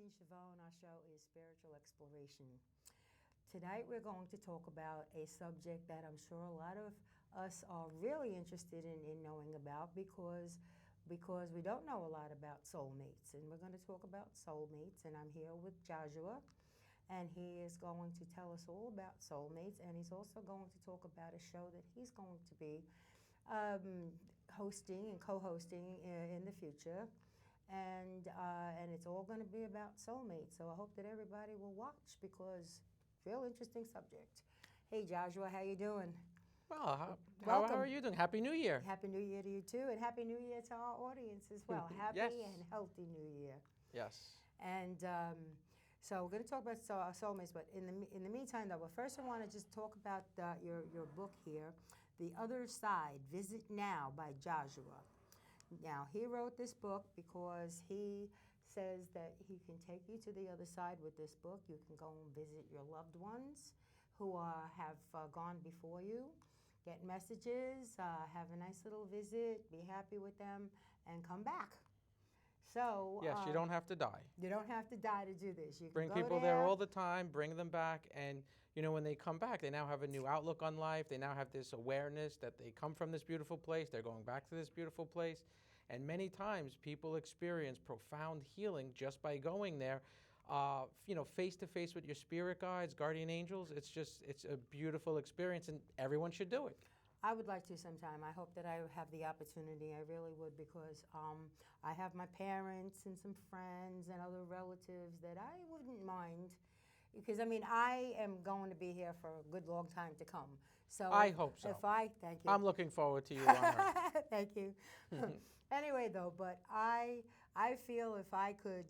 Christine Schiavone. Our show is Spiritual Exploration. Tonight we're going to talk about a subject that I'm sure a lot of us are really interested in knowing about because we don't know a lot about soulmates. And we're going to talk about soulmates. And I'm here with Geozuwa. And he is going to tell us all about soulmates. And he's also going to talk about a show that he's going to be hosting and co-hosting in the future. And it's all going to be about soulmates. So I hope that everybody will watch because real interesting subject. Hey, Geozuwa, how you doing? Well, how are you doing? Happy New Year. Happy New Year to you, too. And Happy New Year to our audience as well. Happy and healthy New Year. Yes. And so we're going to talk about soulmates, but in the meantime, though, first I want to just talk about your book here, The Other Side, Visit Now by Geozuwa. Now, he wrote this book because he says that he can take you to the other side with this book. You can go and visit your loved ones who have gone before you, get messages, have a nice little visit, be happy with them, and come back. So yes, you don't have to die. You don't have to die to do this. You can bring go people there all the time, bring them back, and you know when they come back, they now have a new outlook on life. They now have this awareness that they come from this beautiful place. They're going back to this beautiful place, and many times people experience profound healing just by going there. Face to face with your spirit guides, guardian angels. It's a beautiful experience, and everyone should do it. I would like to sometime. I hope that I have the opportunity. I really would because I have my parents and some friends and other relatives that I wouldn't mind. Because, I mean, I am going to be here for a good long time to come. So I hope so. Thank you. I'm looking forward to you on Earth. Thank you. Anyway, though, but I feel if I could,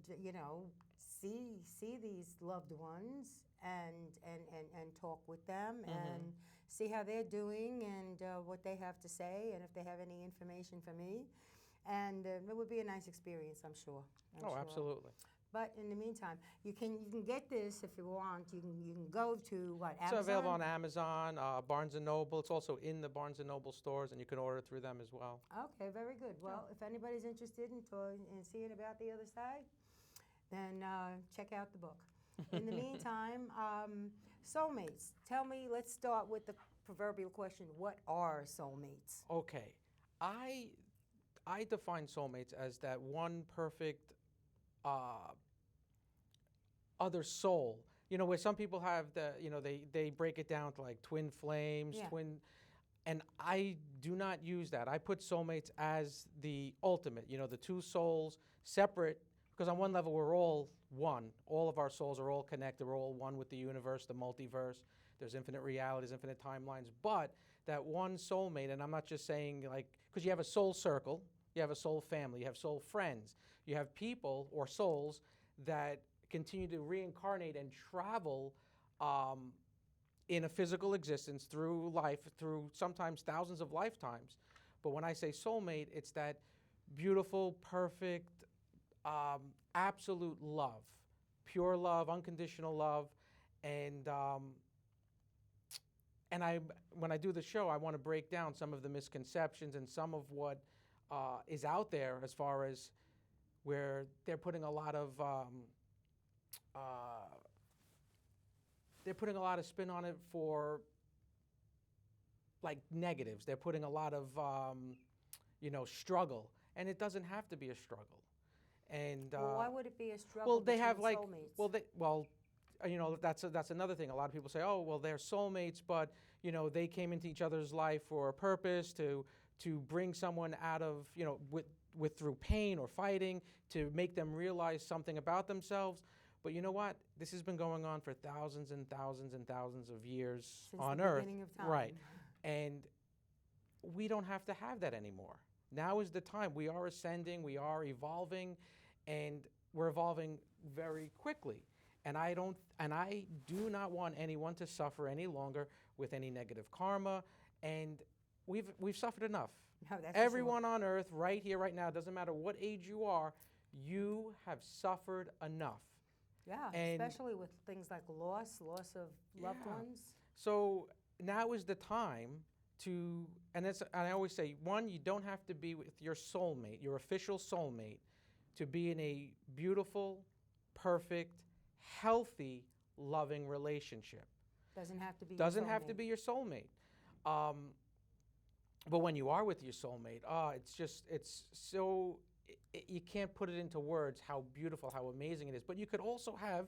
see these loved ones and talk with them and see how they're doing and what they have to say and if they have any information for me. And it would be a nice experience, I'm sure. Absolutely. But in the meantime, you can get this if you want. You can go to what, Amazon? It's available on Amazon, Barnes & Noble. It's also in the Barnes & Noble stores, and you can order through them as well. Okay, very good. Well, if anybody's interested in seeing about the other side, then check out the book. In the meantime, soulmates. Tell me, let's start with the proverbial question, what are soulmates? Okay. I define soulmates as that one perfect other soul. Where some people have they break it down to like twin flames, and I do not use that. I put soulmates as the ultimate, the two souls separate, because on one level we're all one. All of our souls are all connected. We're all one with the universe, the multiverse. There's infinite realities, infinite timelines. But that one soulmate, and I'm not just saying because you have a soul circle, you have a soul family, you have soul friends, you have people or souls that continue to reincarnate and travel in a physical existence through life, through sometimes thousands of lifetimes. But when I say soulmate, it's that beautiful, perfect, absolute love, pure love, unconditional love, and when I do the show, I want to break down some of the misconceptions and some of what is out there as far as where they're putting a lot of spin on it for like negatives. They're putting a lot of struggle, and it doesn't have to be a struggle. And why would it be a struggle? Well, they have soulmates? That's another thing. A lot of people say, oh, well, they're soulmates, but they came into each other's life for a purpose to bring someone out of with through pain or fighting, to make them realize something about themselves. But you know what? This has been going on for thousands and thousands and thousands of years Since on the Earth, beginning of time. Right? And we don't have to have that anymore. Now is the time. We are ascending. We are evolving, and we're evolving very quickly. And I do not want anyone to suffer any longer with any negative karma. And we've suffered enough. No, that's Everyone on Earth, right here, right now, doesn't matter what age you are, you have suffered enough. Yeah, especially with things like loss of loved ones. So now is the time to, and I always say, one, you don't have to be with your soulmate, your official soulmate, to be in a beautiful, perfect, healthy, loving relationship. Doesn't have to be. Doesn't have to be your soulmate. But when you are with your soulmate, it's so, you can't put it into words how beautiful, how amazing it is. But you could also have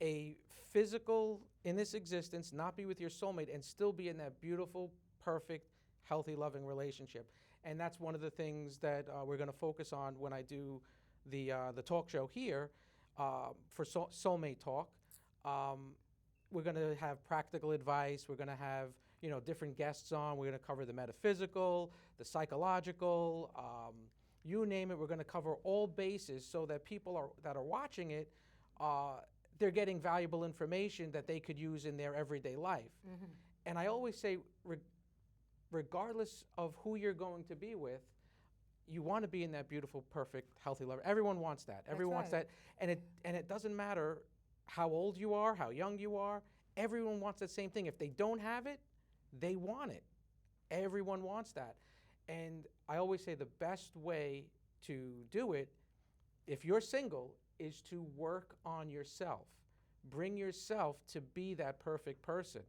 a physical, in this existence, not be with your soulmate and still be in that beautiful, perfect, healthy, loving relationship. And that's one of the things that we're going to focus on when I do the talk show here for Soulmate Talk. We're going to have practical advice. We're going to have different guests on. We're going to cover the metaphysical, the psychological, you name it. We're going to cover all bases so that people that are watching it, they're getting valuable information that they could use in their everyday life. Mm-hmm. And I always say, regardless of who you're going to be with, you want to be in that beautiful, perfect, healthy love. Everyone wants that. Everyone wants that. And it doesn't matter how old you are, how young you are. Everyone wants that same thing. If they don't have it, they want it. Everyone wants that. And I always say the best way to do it, if you're single, is to work on yourself. Bring yourself to be that perfect person.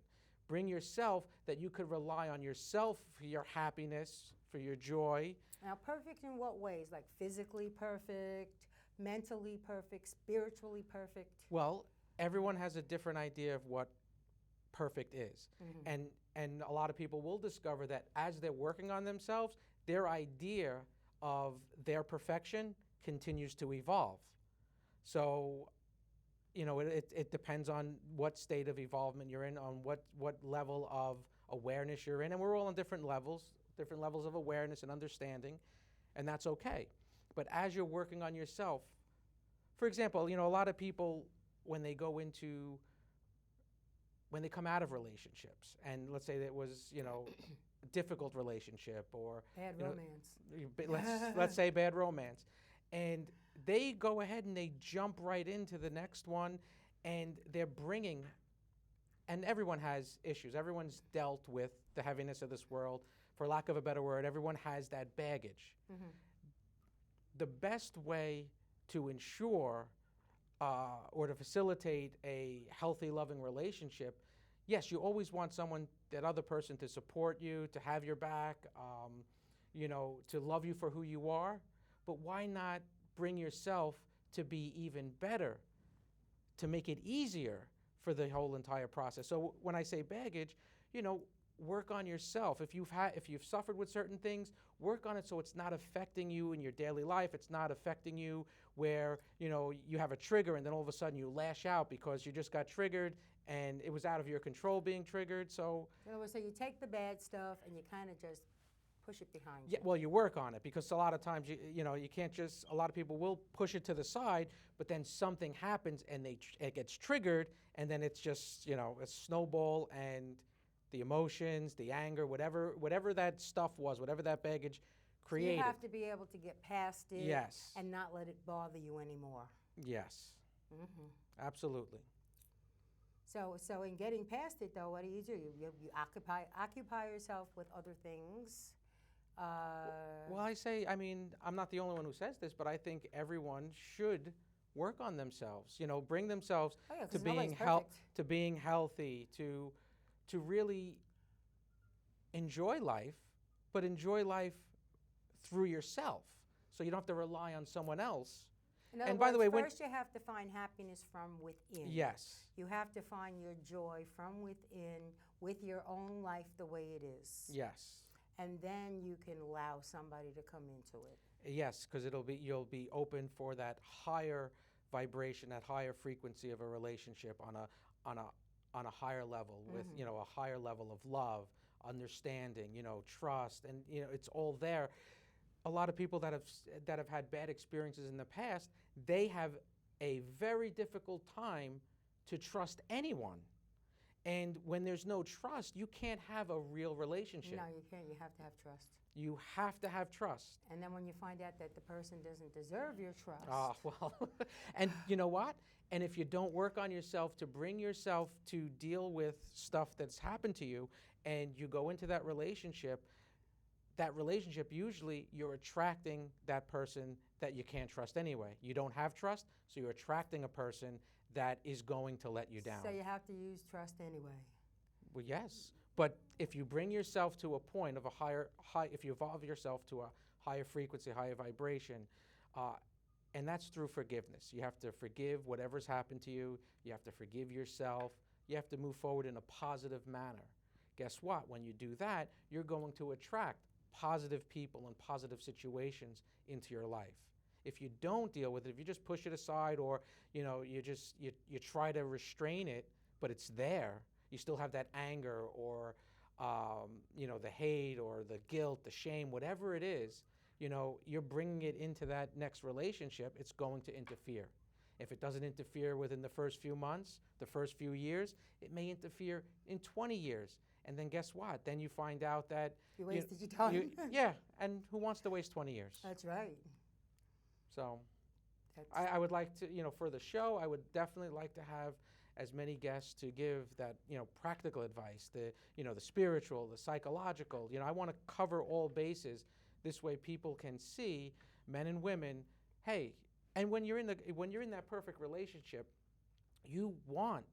Bring yourself that you could rely on yourself for your happiness, for your joy. Now, perfect in what ways? Like physically perfect, mentally perfect, spiritually perfect? Well, everyone has a different idea of what perfect is. Mm-hmm. And a lot of people will discover that as they're working on themselves, their idea of their perfection continues to evolve. So, it depends on what state of evolvement you're in, on what level of awareness you're in. And we're all on different levels of awareness and understanding, and that's okay. But as you're working on yourself, for example, a lot of people, when they come out of relationships, and let's say that was, a difficult relationship or bad romance. Let's say bad romance. And they go ahead and they jump right into the next one, and they're bringing, and everyone has issues. Everyone's dealt with the heaviness of this world. For lack of a better word, everyone has that baggage. Mm-hmm. The best way to ensure or to facilitate a healthy, loving relationship, yes, you always want that other person to support you, to have your back, to love you for who you are. But why not bring yourself to be even better, to make it easier for the whole entire process? So when I say baggage, work on yourself. If you've suffered with certain things, work on it so it's not affecting you in your daily life. It's not affecting you where, you have a trigger and then all of a sudden you lash out because you just got triggered and it was out of your control being triggered. So you take the bad stuff and you kind of just push it behind you. Yeah, well, you work on it because a lot of times you can't just. A lot of people will push it to the side, but then something happens and it gets triggered, and then it's just a snowball, and the emotions, the anger, whatever that stuff was, whatever that baggage created. You have to be able to get past it. Yes. And not let it bother you anymore. Yes. Mm-hmm. Absolutely. So in getting past it, though, what do? You occupy yourself with other things. Well, I'm not the only one who says this, but I think everyone should work on themselves. Bring themselves to being healthy, to really enjoy life, but enjoy life through yourself. So you don't have to rely on someone else. By the way, first you have to find happiness from within. Yes. You have to find your joy from within with your own life the way it is. Yes. And then you can allow somebody to come into it. Yes, because you'll be open for that higher vibration, that higher frequency of a relationship on a higher level, with a higher level of love, understanding, trust, and it's all there. A lot of people that have had bad experiences in the past, they have a very difficult time to trust anyone. And when there's no trust, you can't have a real relationship. No, you can't. You have to have trust. You have to have trust. And then when you find out that the person doesn't deserve your trust. Well, and you know what? And if you don't work on yourself to bring yourself to deal with stuff that's happened to you, and you go into that relationship, that relationship, usually you're attracting that person that you can't trust anyway. You don't have trust, so you're attracting a person that is going to let you down. So you have to use trust anyway. Well, yes, but if you bring yourself to a point of a if you evolve yourself to a higher frequency, higher vibration, and that's through forgiveness. You have to forgive whatever's happened to you. You have to forgive yourself. You have to move forward in a positive manner. Guess what? When you do that, you're going to attract positive people and positive situations into your life. If you don't deal with it, if you just push it aside, or you try to restrain it, but it's there, you still have that anger, or the hate, or the guilt, the shame, whatever it is, you're bringing it into that next relationship. It's going to interfere. If it doesn't interfere within the first few months, the first few years, it may interfere in 20 years. And then guess what? Then you find out that you wasted your time. Yeah, and who wants to waste 20 years? That's right. So I would like to, for the show, I would definitely like to have as many guests to give that, practical advice, the spiritual, the psychological. I want to cover all bases. This way people can see, men and women, hey, and when you're in that perfect relationship, you want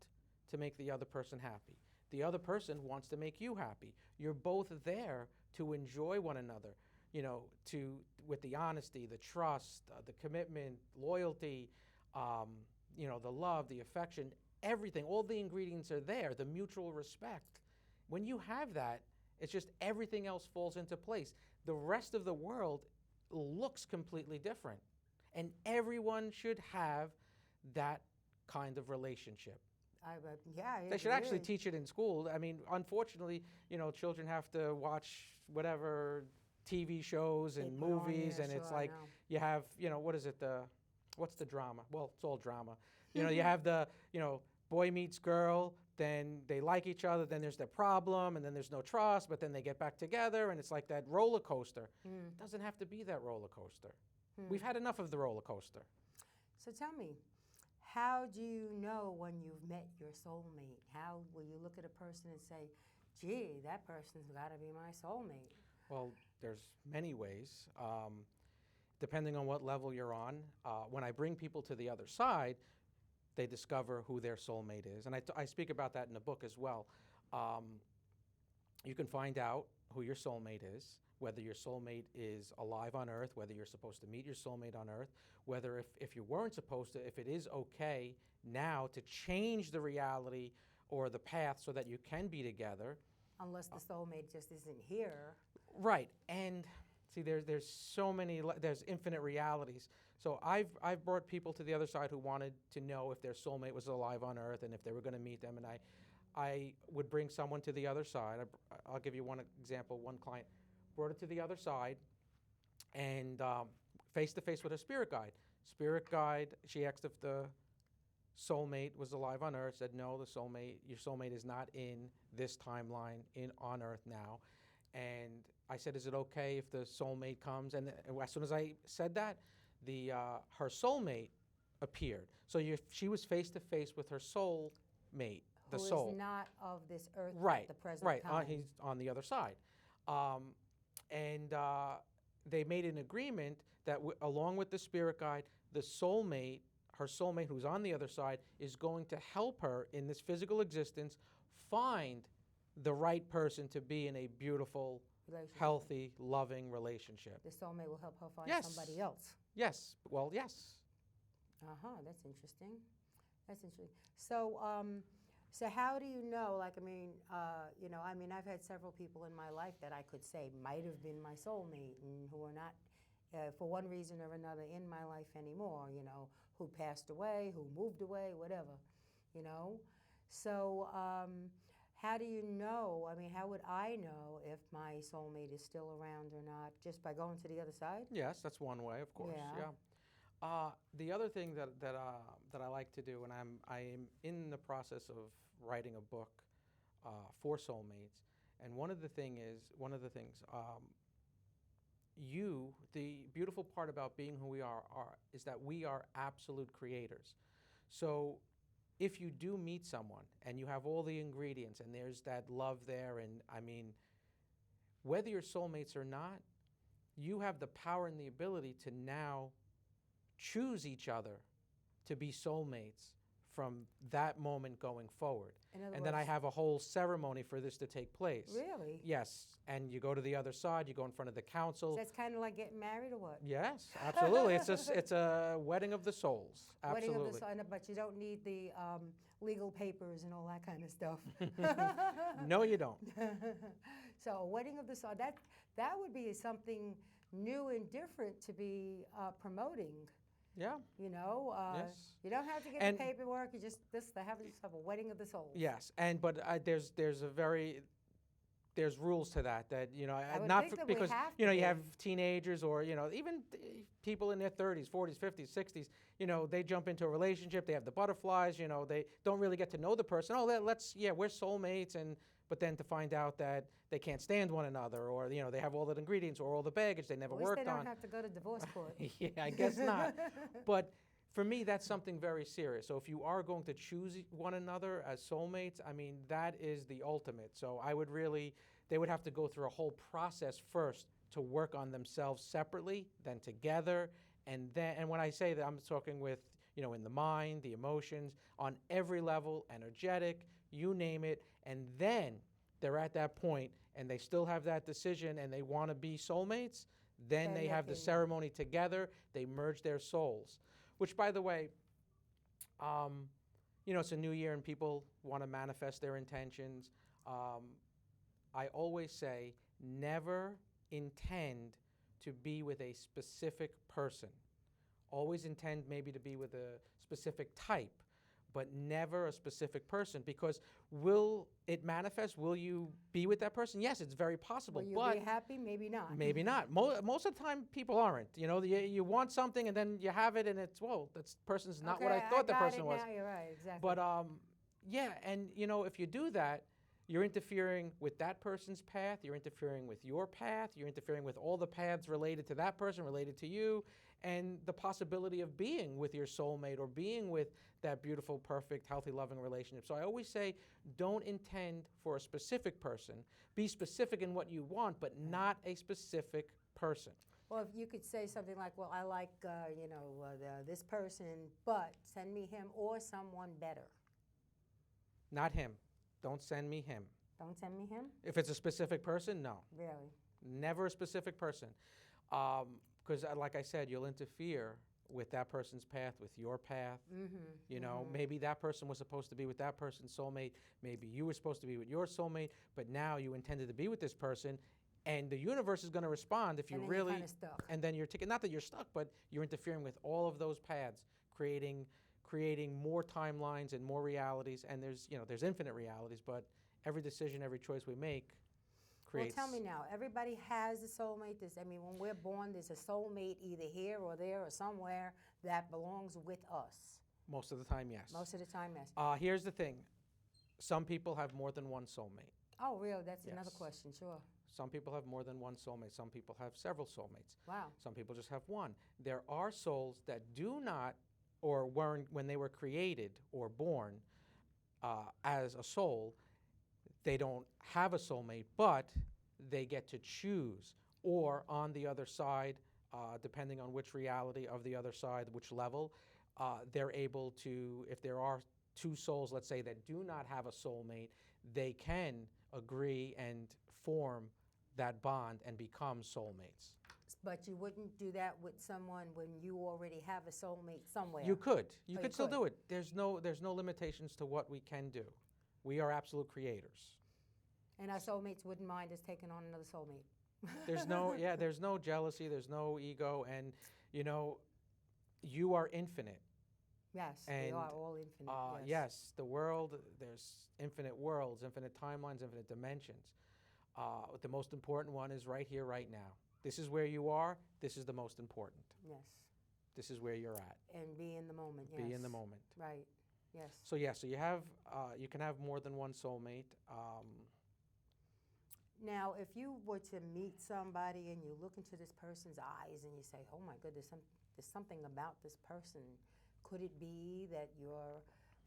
to make the other person happy. The other person wants to make you happy. You're both there to enjoy one another, with the honesty, the trust, the commitment, loyalty, the love, the affection, everything. All the ingredients are there, the mutual respect. When you have that, it's just everything else falls into place. The rest of the world looks completely different. And everyone should have that kind of relationship. They should actually teach it in school. I mean, unfortunately, children have to watch whatever TV shows and movies, and it's like you have, what is it? What's the drama? Well, it's all drama. You have the, boy meets girl, then they like each other, then there's the problem, and then there's no trust, but then they get back together, and it's like that roller coaster. It doesn't have to be that roller coaster. We've had enough of the roller coaster. So tell me, how do you know when you've met your soulmate? How will you look at a person and say, gee, that person's got to be my soulmate? Well, there's many ways, depending on what level you're on. When I bring people to the other side, they discover who their soulmate is. And I speak about that in the book as well. You can find out who your soulmate is, whether your soulmate is alive on Earth, whether you're supposed to meet your soulmate on Earth, whether if you weren't supposed to, if it is okay now to change the reality or the path so that you can be together. Unless the soulmate just isn't here. Right. And see, there's so many, there's infinite realities. So I've brought people to the other side who wanted to know if their soulmate was alive on Earth and if they were going to meet them. And I would bring someone to the other side. I'll give you one example. One client brought it to the other side, and face-to-face with a spirit guide. Spirit guide, she asked if the soulmate was alive on Earth, said no, your soulmate is not in this timeline on Earth now. And I said, is it okay if the soulmate comes? And as soon as I said that, her soulmate appeared. So she was face-to-face with her soulmate, the soul. Who is not of this earth right, at the present right, time. He's on the other side. And they made an agreement that along with the spirit guide, the soulmate, her soulmate who's on the other side, is going to help her in this physical existence find the right person to be in a beautiful, healthy, loving relationship. The soulmate will help her find somebody else. Yes. Well, yes. That's interesting. That's interesting. So, so how do you know, I've had several people in my life that I could say might have been my soulmate and who are not, for one reason or another, in my life anymore, who passed away, who moved away, whatever, So how do you know, how would I know if my soulmate is still around or not, just by going to the other side? Yes, that's one way, of course, yeah. The other thing that I like to do, and I'm in the process of writing a book for soulmates, and one of the things, the beautiful part about being who we are is that we are absolute creators. So if you do meet someone and you have all the ingredients and there's that love there, and whether you're soulmates or not, you have the power and the ability to now choose each other to be soulmates from that moment going forward. And then I have a whole ceremony for this to take place. Really? Yes. And you go to the other side, you go in front of the council. So that's kind of like getting married or what? Yes, absolutely. It's a wedding of the souls. Absolutely. Wedding of the soul, but you don't need the legal papers and all that kind of stuff. No, you don't. So a wedding of the soul, that would be something new and different to be promoting. Yeah. You know, yes. You don't have to get the paperwork. You just they have a wedding of the souls. Yes, but there's rules to that you know I would not think for, that because you know you have teenagers or even people in their 30s, 40s, 50s, 60s. You know, they jump into a relationship. They have the butterflies. You know, they don't really get to know the person. Oh, we're soulmates, but then to find out that they can't stand one another, or they have all the ingredients or all the baggage they never worked on. At least they don't have to go to divorce court. Yeah, I guess not. But for me, that's something very serious. So if you are going to choose one another as soulmates, I mean, that is the ultimate. So they would have to go through a whole process first to work on themselves separately, then together, and when I say that, I'm talking with, in the mind, the emotions, on every level, energetic, you name it, and then they're at that point and they still have that decision and they want to be soulmates, then they have the ceremony together, they merge their souls. Which, by the way, it's a new year and people want to manifest their intentions. I always say, never intend to be with a specific person. Always intend maybe to be with a specific type, but never a specific person, because will it manifest? Will you be with that person? Yes, it's very possible. Will you be happy? Maybe not. Maybe not. Most of the time, people aren't. You want something and then you have it and it's, whoa, that person's not what I thought the person was. Now you're right, exactly. But and if you do that, you're interfering with that person's path, you're interfering with your path, you're interfering with all the paths related to that person, related to you, and the possibility of being with your soulmate or being with that beautiful, perfect, healthy, loving relationship. So I always say, don't intend for a specific person. Be specific in what you want, but not a specific person. Well, if you could say something like, well, I like, this person, but send me him or someone better. Not him. Don't send me him. Don't send me him? If it's a specific person, no. Really? Never a specific person. Because like I said, you'll interfere with that person's path, with your path. Mm-hmm. Maybe that person was supposed to be with that person's soulmate. Maybe you were supposed to be with your soulmate, but now you intended to be with this person. And the universe is going to respond if you really... You're kind of stuck. And then you're not that you're stuck, but you're interfering with all of those paths, creating more timelines and more realities. And there's infinite realities, but every decision, every choice we make creates... Well, tell me now, everybody has a soulmate. When we're born, there's a soulmate either here or there or somewhere that belongs with us. Most of the time, yes. Most of the time, yes. Here's the thing. Some people have more than one soulmate. Oh, really? That's another question, sure. Some people have more than one soulmate. Some people have several soulmates. Wow. Some people just have one. There are souls that do not, or weren't, when they were created or born as a soul, they don't have a soulmate, but they get to choose. Or on the other side, depending on which reality of the other side, which level, they're able to, if there are two souls, let's say, that do not have a soulmate, they can agree and form that bond and become soulmates. But you wouldn't do that with someone when you already have a soulmate somewhere. You could. You could still do it. There's no limitations to what we can do. We are absolute creators. And our soulmates wouldn't mind us taking on another soulmate. There's no jealousy, there's no ego, and you are infinite. Yes, and, we are all infinite. Yes, the world, there's infinite worlds, infinite timelines, infinite dimensions. The most important one is right here, right now. This is where you are. This is the most important. Yes. This is where you're at. And be in the moment, yes. Be in the moment. Right, yes. So you can have more than one soulmate. Now, if you were to meet somebody and you look into this person's eyes and you say, oh my goodness, there's something about this person. Could it be that you're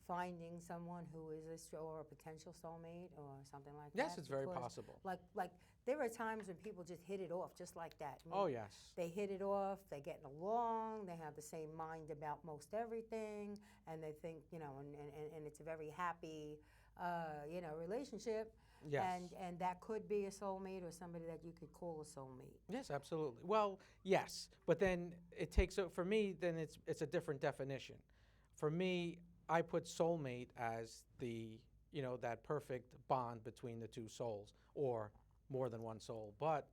finding someone who is or a potential soulmate or something like that? Yes, it's very possible. Like there are times when people just hit it off just like that. I mean, Oh, yes. they hit it off, they're getting along, they have the same mind about most everything, and they think, and it's a very happy, relationship. Yes. And that could be a soulmate or somebody that you could call a soulmate. Yes, absolutely. Well, yes, but then it takes, for me, then it's a different definition. For me, I put soulmate as that perfect bond between the two souls, or more than one soul. But,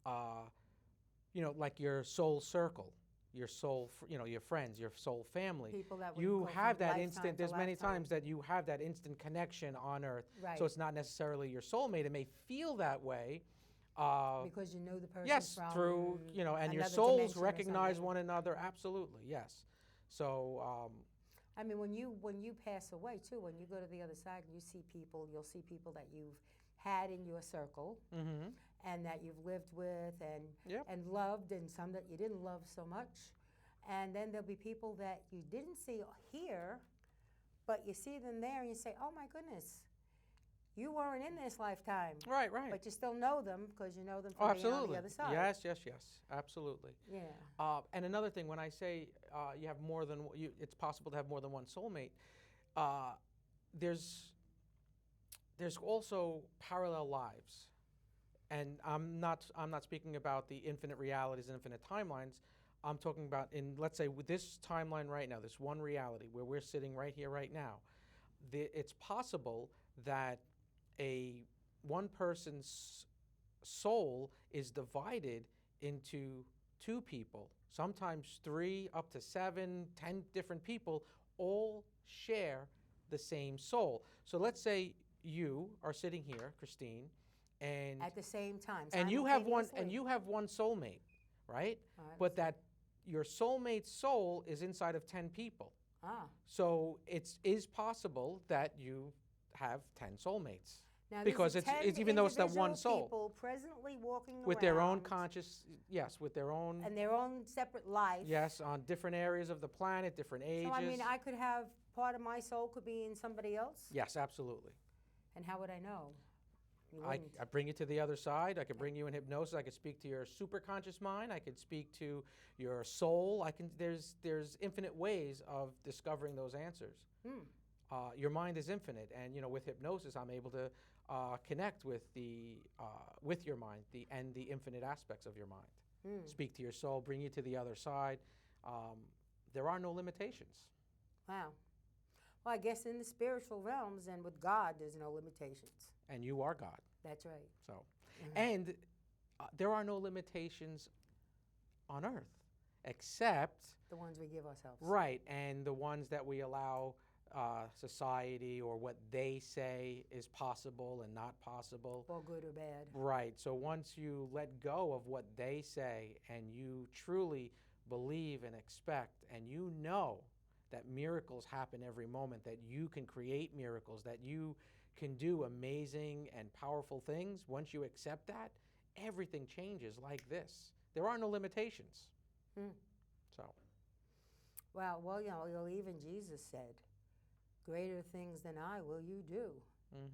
like your soul circle, your soul, your friends, your soul family. People that you have that lifetime instant. to There's many lifetime. times that you have that instant connection on Earth. Right. So it's not necessarily your soulmate. It may feel that way. Because you know the person Yes, from through, and your another souls dimension or recognize something. one another. Absolutely, yes. So, I mean, when you pass away too, when you go to the other side, you'll see people that you've had in your circle, and that you've lived with and loved, and some that you didn't love so much. And then there'll be people that you didn't see here, but you see them there and you say, oh my goodness, you weren't in this lifetime. right. But you still know them because you know them Oh, from being on absolutely. the other side. Yes, absolutely. Yeah. And another thing, when I say you have more than it's possible to have more than one soulmate. There's also parallel lives, and I'm not speaking about the infinite realities and infinite timelines. I'm talking about let's say with this timeline right now, this one reality where we're sitting right here, right now. It's possible that one person's soul is divided into two people, sometimes 3, up to 7, 10 different people, all share the same soul. So let's say you are sitting here, Christine, and At the same time. and you have one simultaneously. soulmate, right? All right, But that your soulmate's soul is inside of 10 people. Ah. So it is possible that you have 10 soulmates. Now, Because these are 10 it's even though it's that one individual soul. people presently walking With their own around conscious, yes, with their own, and their own separate life. yes, on different areas of the planet, different ages. So I mean, I could have part of my soul could be in somebody else. Yes, absolutely. And how would I know? You I wouldn't. bring you to the other side. I could bring you in hypnosis. I could speak to your superconscious mind. I could speak to your soul. There's infinite ways of discovering those answers. Your mind is infinite, and with hypnosis, I'm able to connect with your mind, and the infinite aspects of your mind. Speak to your soul, bring you to the other side. There are no limitations. Wow. Well, I guess in the spiritual realms and with God, there's no limitations. And you are God. That's right. So, and there are no limitations on Earth, except The ones we give ourselves. right, and the ones that we allow society or what they say is possible and not possible. Or good or bad. Right. So once you let go of what they say and you truly believe and expect, and you know that miracles happen every moment, that you can create miracles, that you can do amazing and powerful things, once you accept that, everything changes like this. There are no limitations. So. Wow. Well, even Jesus said, greater things than I will you do. And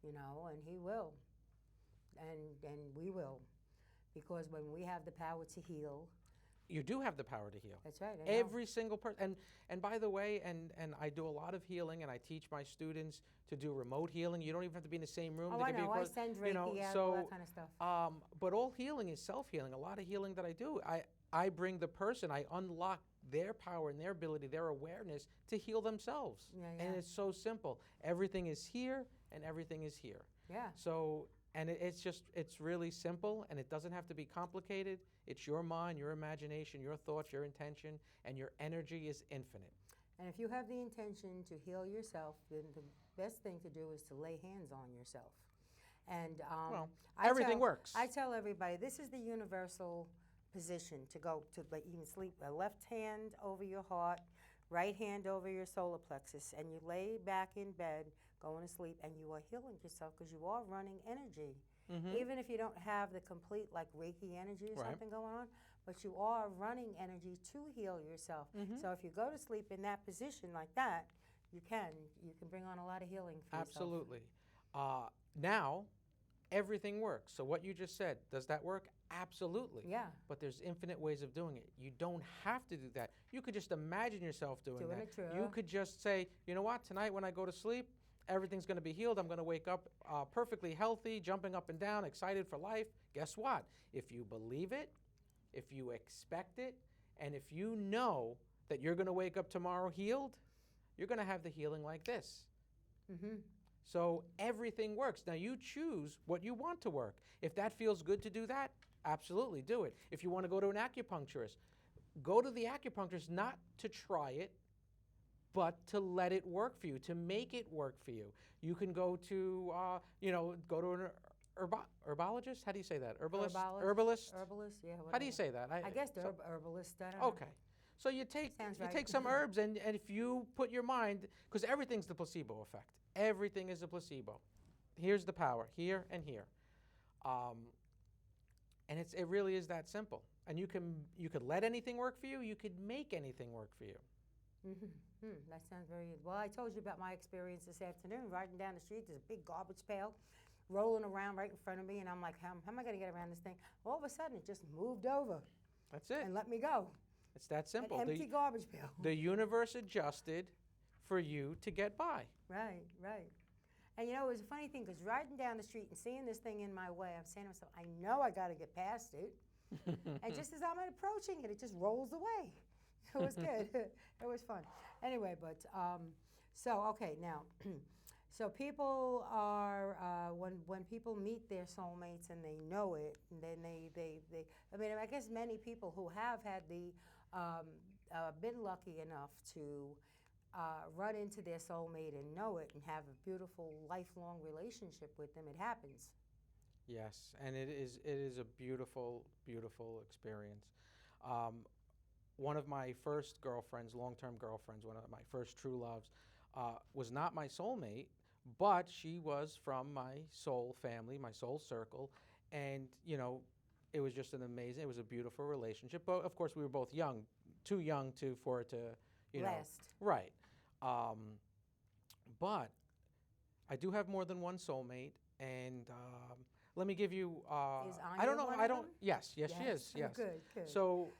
he will. And we will. Because when we have the power to heal. You do have the power to heal. That's right. Every single person. And by the way, and I do a lot of healing, and I teach my students to do remote healing. You don't even have to be in the same room. Oh, I know. I send Reiki out, all that kind of stuff. But all healing is self-healing. A lot of healing that I do, I bring the person, I unlock their power and their ability, their awareness to heal themselves. And it's so simple. Everything is here and everything is here. Yeah. So, and it's really simple, and it doesn't have to be complicated. It's your mind, your imagination, your thoughts, your intention, and your energy is infinite. And if you have the intention to heal yourself, then the best thing to do is to lay hands on yourself. And everything works. I tell everybody, this is the universal position to go to, like, you can sleep a left hand over your heart, right hand over your solar plexus, and you lay back in bed going to sleep, and you are healing yourself because you are running energy. Even if you don't have the complete like Reiki energy or something going on, but you are running energy to heal yourself. So if you go to sleep in that position like that, You can. You can bring on a lot of healing for yourself. Absolutely. Now, everything works. So what you just said, does that work? Absolutely. Yeah. But there's infinite ways of doing it. You don't have to do that. You could just imagine yourself doing that. it, true. You could just say, you know what, tonight when I go to sleep, everything's going to be healed. I'm going to wake up perfectly healthy, jumping up and down, excited for life. Guess what? If you believe it, if you expect it, and if you know that you're going to wake up tomorrow healed, you're going to have the healing like this. Mm-hmm. So everything works. Now you choose what you want to work. If that feels good to do that, absolutely do it. If you want to go to an acupuncturist, go to the acupuncturist not to try it, but to let it work for you, to make it work for you. You can go to, go to an herbologist. How do you say that? Herbalist? Herbalist? Herbalist, yeah. Whatever. How do you say that? I guess the herbalist. I don't know. Okay. So you take right. take some herbs, and if you put your mind, because everything's the placebo effect. Everything is a placebo. Here's the power, here and here. And it really is that simple. And you could let anything work for you. You could make anything work for you. Mm-hmm. That sounds very good. Well, I told you about my experience this afternoon. Riding down the street, there's a big garbage pail rolling around right in front of me, and I'm like, how am I going to get around this thing? All of a sudden, it just moved over. That's it. And let me go. It's that simple. An empty garbage pail. The universe adjusted for you to get by. Right, right. And it was a funny thing, because riding down the street and seeing this thing in my way, I'm saying to myself, I know I got to get past it. And just as I'm approaching it, it just rolls away. It was good. It was fun. Anyway, but okay, now, so people are when people meet their soulmates and they know it, and then they I guess many people who have had been lucky enough to run into their soulmate and know it and have a beautiful lifelong relationship with them, it happens. Yes, and it is a beautiful, beautiful experience. One of my first girlfriends, long-term girlfriends, one of my first true loves, was not my soulmate, but she was from my soul family, my soul circle, and it was just it was a beautiful relationship. But of course, we were both young, too young for it to last. Right. But I do have more than one soulmate, and let me give you. Is Anya I don't know. one I of don't. them? Yes, she is. Yes. Good. So,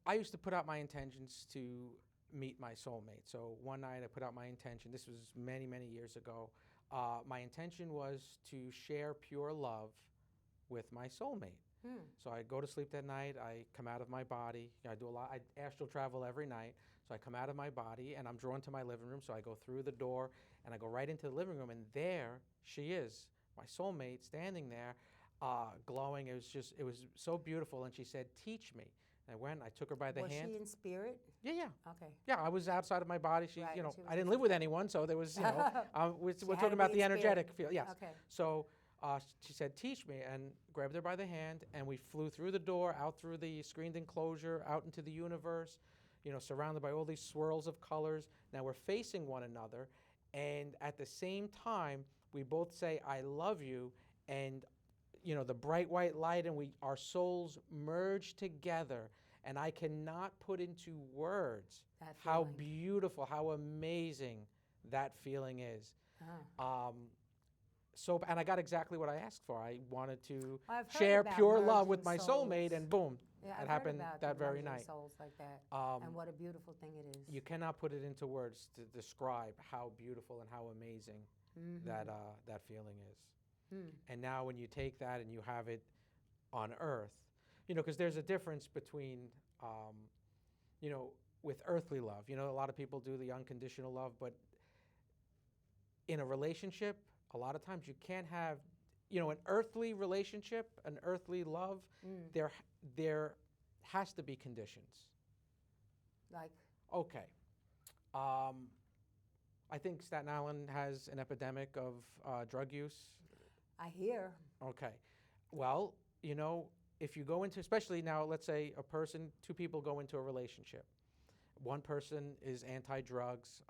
I used to put out my intentions to meet my soulmate. So one night I put out my intention. This was many, many years ago. My intention was to share pure love with my soulmate. So I go to sleep that night. I come out of my body. I do a lot. I astral travel every night. So I come out of my body and I'm drawn to my living room. So I go through the door and I go right into the living room, and there she is, my soulmate, standing there, glowing. It was so beautiful. And she said, "Teach me." I went. I took her by the hand. Was she in spirit? Yeah. Okay. Yeah, I was outside of my body. She, Right, I didn't live with anyone, so there was, we're She had talking to about be the in energetic spirit. feel. Yes. Okay. So she said, "Teach me," and grabbed her by the hand, and we flew through the door, out through the screened enclosure, out into the universe, surrounded by all these swirls of colors. Now we're facing one another, and at the same time, we both say, "I love you," and the bright white light, and our souls merge together. And I cannot put into words how beautiful, how amazing that feeling is. And I got exactly what I asked for. I wanted to share pure love with my soulmate, and boom, it happened that very night. Souls like that, and what a beautiful thing it is. You cannot put it into words to describe how beautiful and how amazing that feeling is. And now when you take that and you have it on Earth, because there's a difference between, with earthly love. A lot of people do the unconditional love, but in a relationship, a lot of times you can't have, an earthly relationship, an earthly love. There has to be conditions. Like? Okay. I think Staten Island has an epidemic of drug use. I hear. Okay. Well, if you go into, especially now, let's say two people go into a relationship. One person is anti-drugs,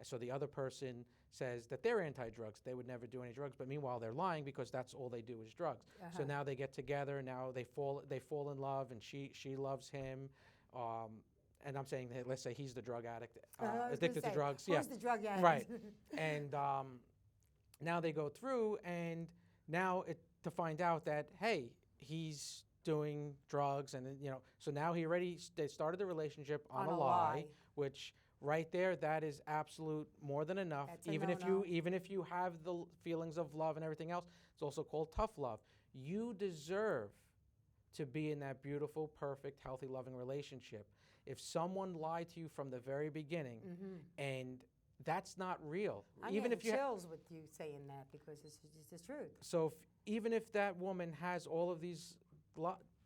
so the other person says that they're anti-drugs. They would never do any drugs, but meanwhile they're lying because that's all they do is drugs. So now they get together. Now they fall in love, and she loves him, and I'm saying, hey, let's say he's the drug addict, I was gonna addicted to say, drugs. Who's the drug addict? Right. And now they go through, and now to find out that, hey, he's doing drugs, and so now they started the relationship on a lie, which right there, that is absolute more than enough. That's a even no-no. if you have the feelings of love and everything else, it's also called tough love. You deserve to be in that beautiful, perfect, healthy, loving relationship. If someone lied to you from the very beginning, and that's not real, I'm even getting if you chills with you saying that, because it's just the truth. so even if that woman has all of these,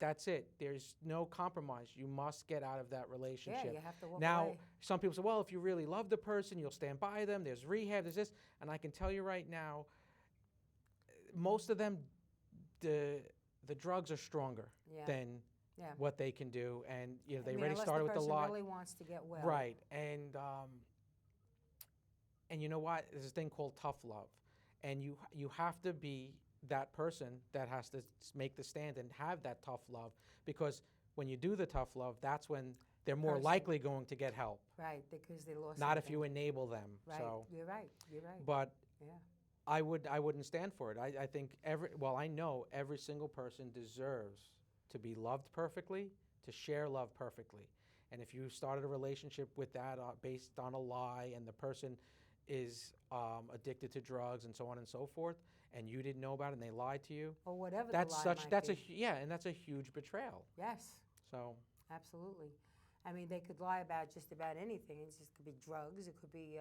that's it. There's no compromise. You must get out of that relationship. Yeah, you have to walk Now, away. some people say, well, if you really love the person, you'll stand by them. There's rehab, there's this. And I can tell you right now, most of them, the drugs are stronger than what they can do. And they already started with the lie. Unless the person really wants to get well. Right. And you know what? There's this thing called tough love. And you have to be that person that has to make the stand and have that tough love, because when you do the tough love, that's when they're more likely going to get help. Right, because they lost Not something. if you enable them. Right, So, you're right. but Yeah. I wouldn't stand for it. I think I know every single person deserves to be loved perfectly, to share love perfectly. And if you started a relationship with that based on a lie, and the person is addicted to drugs and so on and so forth, and you didn't know about it and they lied to you, Or whatever that's the lie might be. and that's a huge betrayal. Yes. So Absolutely. I mean, they could lie about just about anything. It just could be drugs. It could be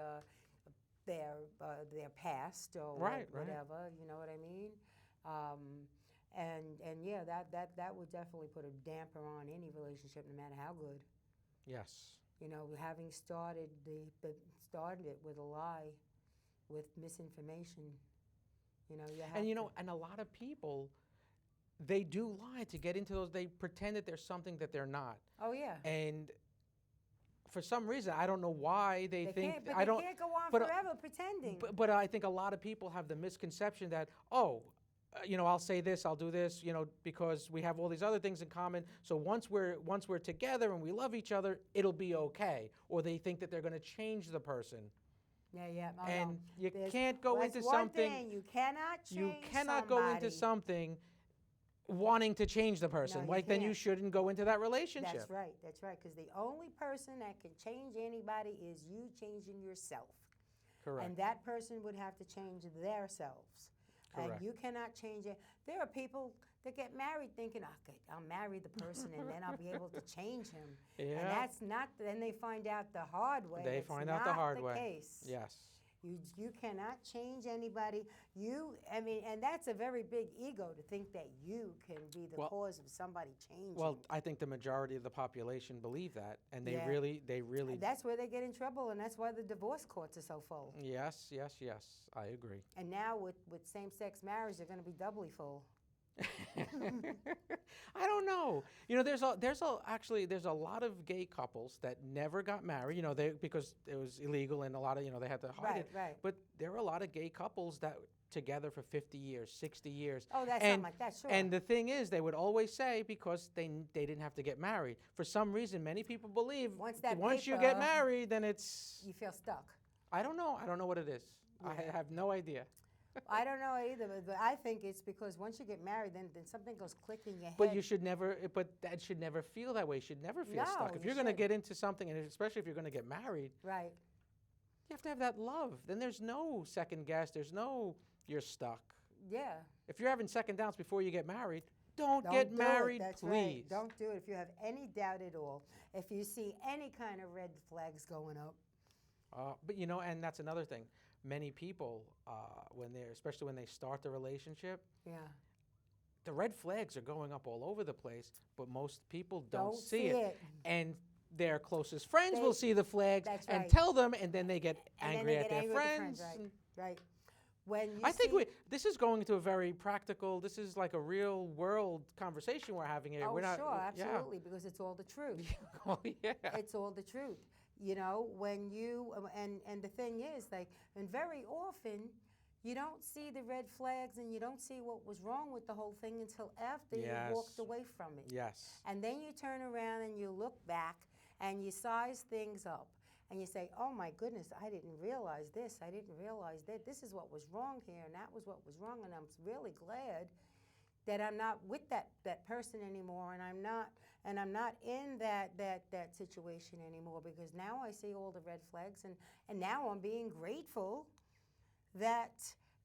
their past or whatever. You know what I mean? And yeah, that would definitely put a damper on any relationship, no matter how good. yes. Having started it with a lie, with misinformation. You have And to. and a lot of people, they do lie to get into those. They pretend that there's something that they're not. Oh yeah. And for some reason, I don't know why they think. Can't, but I don't. they can't go on but, forever pretending. But I think a lot of people have the misconception that, I'll say this, I'll do this, because we have all these other things in common. So once we're together and we love each other, it'll be okay. Or they think that they're going to change the person. Yeah. Oh, And no. you can't go into something. Thing, you cannot change You cannot go into something wanting to change the person. No, you then you can't. shouldn't go into that relationship. That's right. Because the only person that can change anybody is you changing yourself. Correct. And that person would have to change themselves. Correct. And you cannot change it. There are people that get married thinking, okay, I'll marry the person and then I'll be able to change him. Yeah. And that's not, then they find out the hard way. They find out the hard way. Case. Yes. You cannot change anybody. And that's a very big ego to think that you can be the cause of somebody changing. Well, I think the majority of the population believe that, and they Yeah. really. That's where they get in trouble, and that's why the divorce courts are so full. Yes. I agree. And now with same-sex marriage, they're going to be doubly full. I don't know. There's a lot of gay couples that never got married. Because it was illegal, and a lot of they had to hide it. Right. But there are a lot of gay couples that together for 50 years, 60 years. Oh, that's something like that. Sure. And the thing is, they would always say, because they didn't have to get married. For some reason, many people believe once you get married, then it's you feel stuck. I don't know what it is. Yeah. I have no idea. I don't know either, but I think it's because once you get married, then something goes click in your head. But that should never feel that way. You should never feel stuck. If you're going to get into something, and especially if you're going to get married, right? You have to have that love. Then there's no second guess. There's no you're stuck. Yeah. If you're having second doubts before you get married, don't get married, That's please. Right. Don't do it if you have any doubt at all. If you see any kind of red flags going up. But and that's another thing. Many people, especially when they start the relationship, the red flags are going up all over the place, but most people don't see it. And their closest friends will see the flags and tell them, and then they get angry at their friends. Right. This is going into a very practical, this is like a real world conversation we're having here. Oh, we're not, sure, absolutely, because it's all the truth. Oh, yeah. It's all the truth. When you, and the thing is, and very often, you don't see the red flags and you don't see what was wrong with the whole thing until after you walked away from it. Yes. And then you turn around and you look back and you size things up. And you say, oh my goodness, I didn't realize this. I didn't realize that. This is what was wrong here, and that was what was wrong. And I'm really glad that I'm not with that person anymore, and I'm not in that situation anymore, because now I see all the red flags, and now I'm being grateful that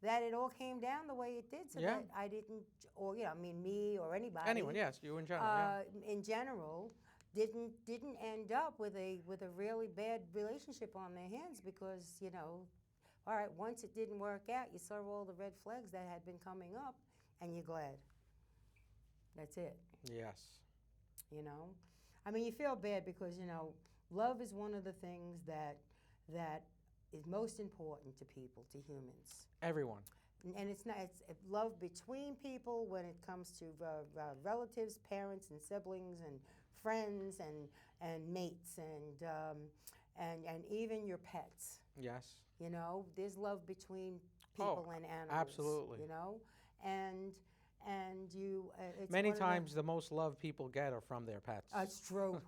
it all came down the way it did, so that I didn't, or I mean me or anybody. Anyone, yes, you in general. In general, didn't end up with a really bad relationship on their hands, because all right, once it didn't work out, you saw all the red flags that had been coming up, and you're glad. That's it. Yes. I mean, you feel bad because love is one of the things that is most important to people, to humans. Everyone. And it's love between people when it comes to relatives, parents, and siblings, and friends, and mates, and even your pets. Yes. There's love between people and animals. Absolutely. And you. It's many times the most love people get are from their pets. It's true.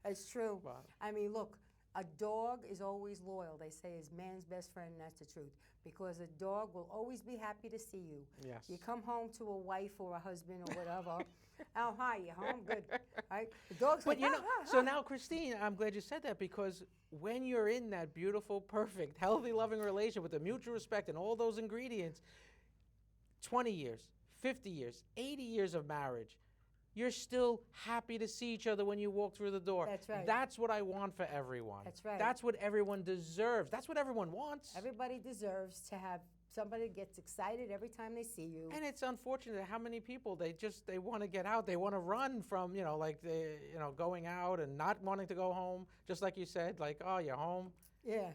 It's true. Wow. I mean, look. A dog is always loyal. They say is man's best friend, and that's the truth. Because a dog will always be happy to see you. Yes. You come home to a wife or a husband or whatever. Oh, hi, you home? Good. Right? The dog's But like, so now, Christine, I'm glad you said that, because when you're in that beautiful, perfect, healthy, loving relationship with the mutual respect and all those ingredients, 20 years, 50 years, 80 years of marriage, you're still happy to see each other when you walk through the door. That's right. That's what I want for everyone. That's right. That's what everyone deserves. That's what everyone wants. Everybody deserves to have somebody that gets excited every time they see you. And it's unfortunate how many people, they want to get out. They want to run from, going out and not wanting to go home. Just like you said, like, oh, you're home. Yeah.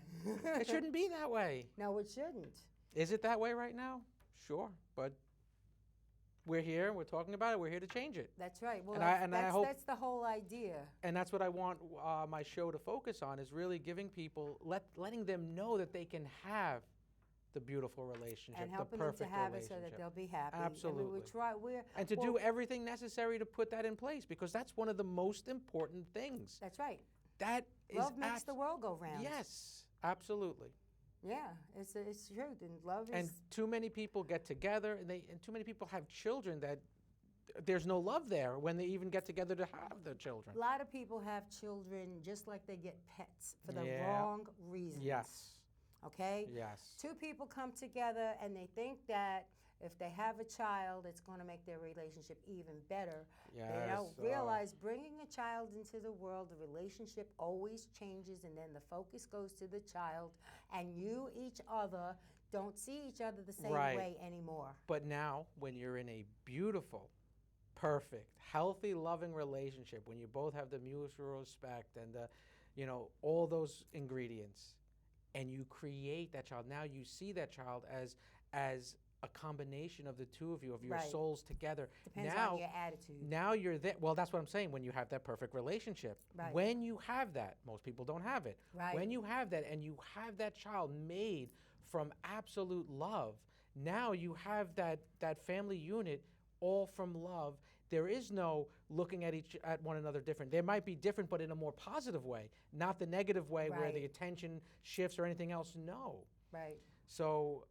It shouldn't be that way. No, it shouldn't. Is it that way right now? Sure, but we're here, we're talking about it, we're here to change it. That's right. Well, I hope that's the whole idea. And that's what I want my show to focus on, is really giving people, letting them know that they can have the beautiful relationship, and helping the perfect them to have it so relationship. that they'll be happy. Absolutely. And to do everything necessary to put that in place, because that's one of the most important things. That's right. That is love makes the world go round. Yes, absolutely. Yeah, it's truth, and love is. And too many people get together, and too many people have children that there's no love there when they even get together to have their children. A lot of people have children just like they get pets for the wrong reasons. Yes. Okay? Yes. Two people come together and they think that if they have a child, it's going to make their relationship even better. Yes. They don't realize bringing a child into the world, the relationship always changes, and then the focus goes to the child, and you, each other, don't see each other the same way anymore. But now, when you're in a beautiful, perfect, healthy, loving relationship, when you both have the mutual respect and all those ingredients, and you create that child, now you see that child as a combination of the two of you, of your souls together. Depends on your attitude. Now you're there. Well, that's what I'm saying. When you have that perfect relationship, when you have that, most people don't have it. When you have that, and you have that child made from absolute love, now you have that family unit all from love. There is no looking at one another different. They might be different, but in a more positive way, not the negative way where the attention shifts or anything else. No. Right. So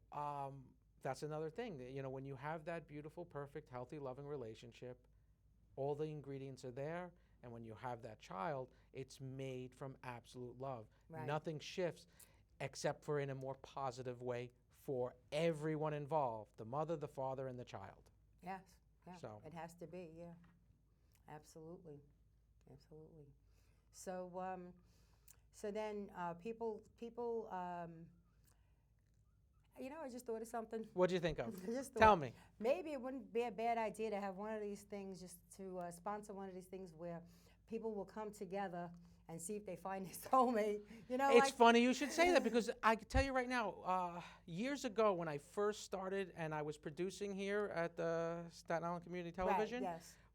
that's another thing. When you have that beautiful, perfect, healthy, loving relationship, all the ingredients are there, and when you have that child, it's made from absolute love. Nothing shifts except for in a more positive way for everyone involved, the mother, the father, and the child. Yes. Yeah, so it has to be, absolutely, absolutely. So, so then people, I just thought of something. What do you think of? Just Tell me. Maybe it wouldn't be a bad idea to have one of these things, just to sponsor one of these things where people will come together and see if they find their soulmate. It's funny you should say that, because I can tell you right now, years ago when I first started and I was producing here at the Staten Island Community Television,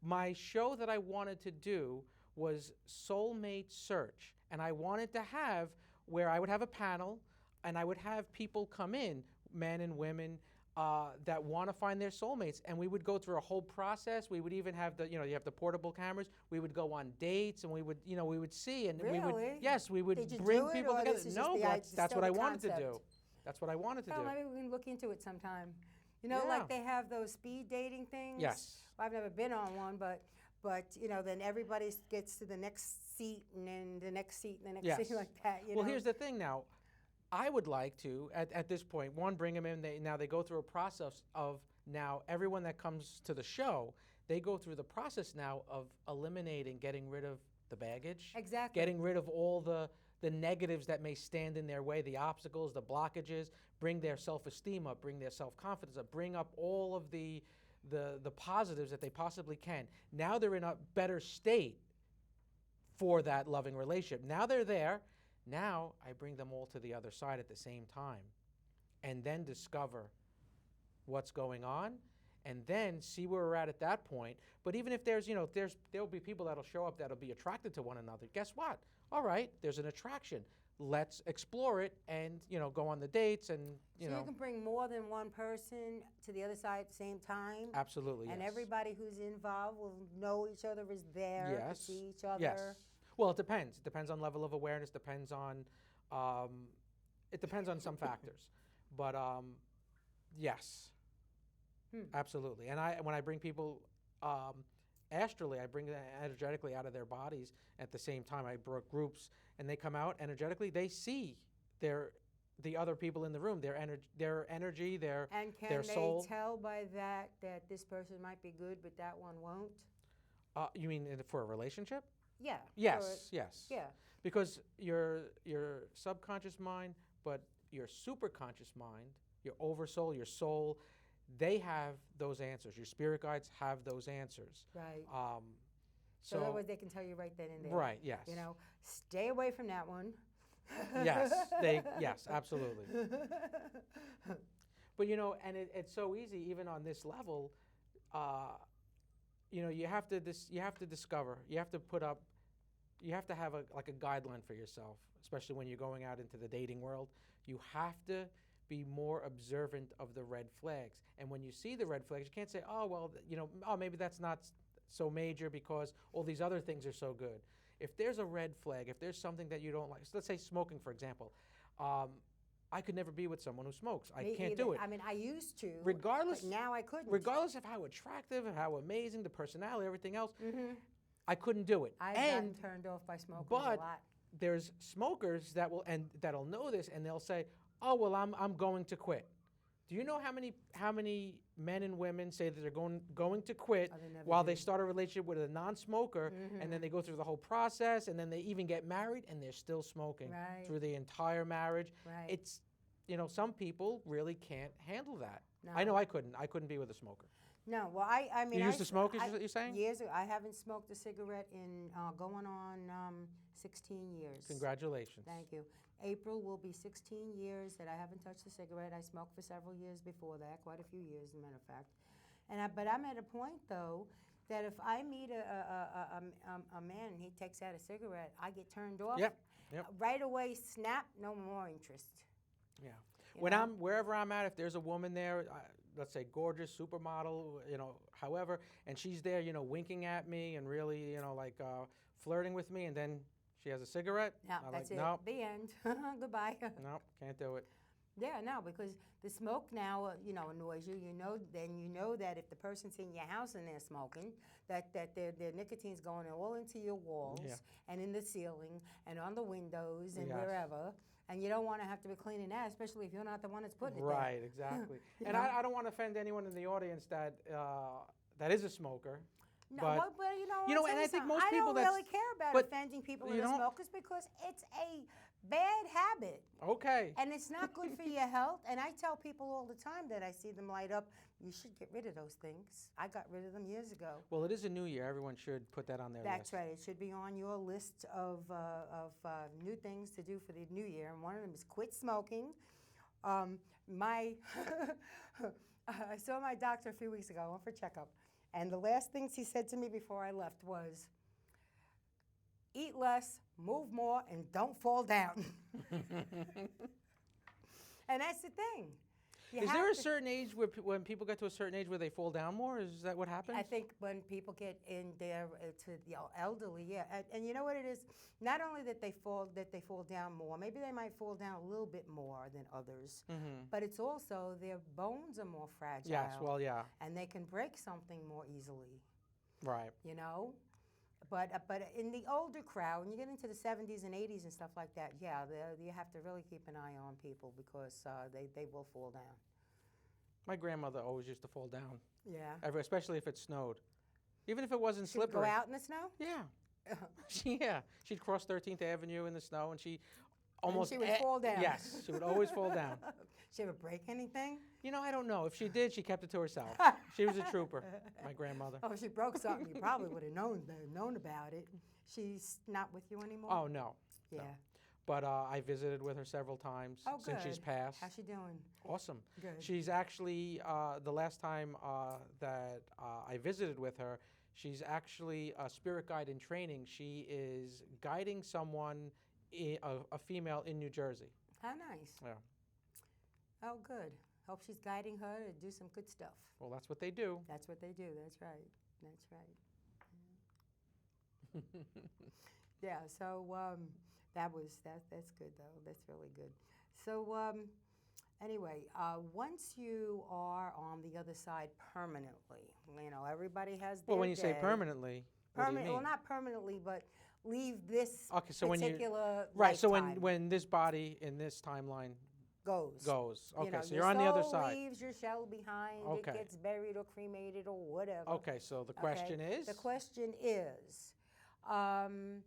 my show that I wanted to do was Soulmate Search. And I wanted to have where I would have a panel and I would have people come in, men and women, that want to find their soulmates, and we would go through a whole process. We would even have you have the portable cameras. We would go on dates, and we would see, and we would, Really? yes, we would Did you bring do it, people or together. this is No, just that's still what I the wanted to concept? do. That's what I wanted to Well, do. maybe we can look into it sometime. Yeah. Like they have those speed dating things. Yes. Well, I've never been on one, but then everybody gets to the next seat, and then the next seat, and the next seat, Yes. like that. Well, here's the thing now. I would like to, at this point, one, bring them in. Now they go through a process of, now everyone that comes to the show, they go through the process now of eliminating, getting rid of the baggage. Exactly. Getting rid of all the negatives that may stand in their way, the obstacles, the blockages, bring their self-esteem up, bring their self-confidence up, bring up all of the positives that they possibly can. Now they're in a better state for that loving relationship. Now they're there. Now I bring them all to the other side at the same time, and then discover what's going on, and then see where we're at that point. But even if there'll be people that'll show up that'll be attracted to one another. Guess what? All right, there's an attraction. Let's explore it, and go on the dates, and So you can bring more than one person to the other side at the same time. Absolutely, And yes. everybody who's involved will know each other is there to see each other. Yes. Well, it depends. It depends on level of awareness. Depends on, it depends on some factors, but yes, absolutely. And when I bring people astrally, I bring them energetically out of their bodies at the same time. I brought groups, and they come out energetically. They see the other people in the room, their energy, their And can their soul. they tell by that this person might be good, but that one won't? You mean for a relationship? Yeah. Yes, yes. Yeah. Because your subconscious mind, but your superconscious mind, your oversoul, your soul, they have those answers. Your spirit guides have those answers. Right. So in other words, they can tell you right then and there. Right. Yes. Stay away from that one. Yes. Yes. Absolutely. But and it's so easy, even on this level. You have to discover. You have to put up. You have to have a guideline for yourself, especially when you're going out into the dating world. You have to be more observant of the red flags. And when you see the red flags, you can't say, oh, well, maybe that's not so major because all these other things are so good. If there's a red flag, if there's something that you don't like, so let's say smoking, for example. I could never be with someone who smokes. I can't do it. I mean, I used to, regardless, but now I couldn't. Regardless of how attractive, how amazing, the personality, everything else, I couldn't do it. I've gotten turned off by smokers a lot. But there's smokers that'll know this, and they'll say, "Oh, well, I'm going to quit." Do you know how many men and women say that they're going to quit while they start a relationship with a non-smoker, and then they go through the whole process, and then they even get married, and they're still smoking through the entire marriage? Right. It's some people really can't handle that. No. I know I couldn't. I couldn't be with a smoker. No, well, I mean, You used to smoke, you're saying? Years ago. I haven't smoked a cigarette in going on 16 years. Congratulations. Thank you. April will be 16 years that I haven't touched a cigarette. I smoked for several years before that, quite a few years, as a matter of fact. But I'm at a point, though, that if I meet a man and he takes out a cigarette, I get turned off. Yep. Right away, snap, no more interest. Yeah. Wherever I'm at, if there's a woman there, let's say gorgeous, supermodel, however, and she's there, winking at me and really, flirting with me, and then she has a cigarette. No, that's it. Nope. The end. Goodbye. Nope, can't do it. Yeah, no, because the smoke now, annoys you. You know that if the person's in your house and they're smoking, that their nicotine's going all into your walls and in the ceiling and on the windows and wherever. And you don't want to have to be cleaning that, especially if you're not the one that's putting it there. Right, exactly. And I don't want to offend anyone in the audience that is a smoker. No, but and I think most people I don't really care about offending people who are smokers because it's a bad habit. Okay. And it's not good for your health. And I tell people all the time that I see them light up, you should get rid of those things. I got rid of them years ago. Well, it is a new year. Everyone should put that on their list. That's right. It should be on your list of new things to do for the new year. And one of them is quit smoking. I saw my doctor a few weeks ago. I went for a checkup. And the last things he said to me before I left was, eat less, move more, and don't fall down. And that's the thing. You Is have there a to- certain age where when people get to a certain age where they fall down more? Is that what happens? I think when people get in there to the elderly, yeah, and you know what it is. Not only that they fall down more. Maybe they might fall down a little bit more than others, but it's also their bones are more fragile. Yes. Well, yeah. And they can break something more easily. Right. You know. But in the older crowd, when you get into the 70s and 80s and stuff like that, yeah, you have to really keep an eye on people because they will fall down. My grandmother always used to fall down, Yeah. especially if it snowed. Even if it wasn't She would slippery. go out in the snow? Yeah. She'd cross 13th Avenue in the snow, and she almost she would fall down. Yes, she would always fall down. She ever break anything? You know, I don't know. If she did, she kept it to herself. She was a trooper, my grandmother. Oh, if she broke something, you probably would have known about it. She's not with you anymore? Oh, no. Yeah. No. But I visited with her several times Oh, since she's good. passed. How's she doing? Awesome. Good. She's actually, the last time that I visited with her, she's actually a spirit guide in training. She is guiding someone, a female in New Jersey. How nice. Yeah. Oh, good. Hope she's guiding her to do some good stuff. Well, that's what they do. That's what they do. That's right. That's right. Yeah. So that's good though. That's really good. So anyway, once you are on the other side permanently, you know everybody has their Well, when you say day. permanently, what do you mean? Well, not permanently, but leave this Okay, so when you particular right, so lifetime when this body in this timeline goes. Okay, You know, so your you're on the other soul side. leaves your shell behind. Okay. It gets buried or cremated or whatever. Okay, so the question is? The question is, can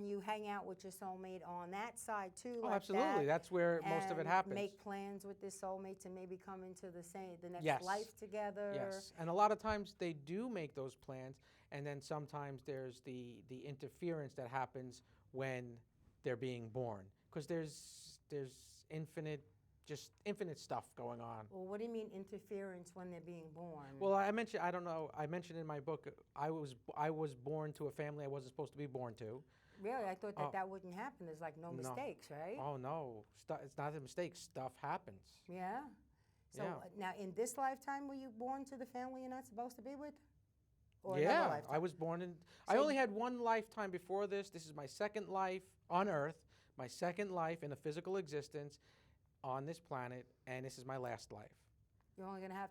you hang out with your soulmate on that side too? Oh, like absolutely. that, That's where most of it and happens. Make plans with this soulmate to maybe come into the next Yes. life together. Yes, and a lot of times they do make those plans, and then sometimes there's the interference that happens when they're being born, because there's infinite stuff going on. Well, what do you mean interference when they're being born? Well, I mentioned in my book, I was born to a family I wasn't supposed to be born to. Really, I thought that wouldn't happen. There's like no mistakes, right? Oh no, it's not a mistake. Stuff happens. Yeah. So Yeah. now, in this lifetime, were you born to the family you're not supposed to be with? Or Yeah, another lifetime? I was born in. So I only had one lifetime before this. This is my second life on Earth, my second life in a physical existence on this planet, and this is my last life You're only going to have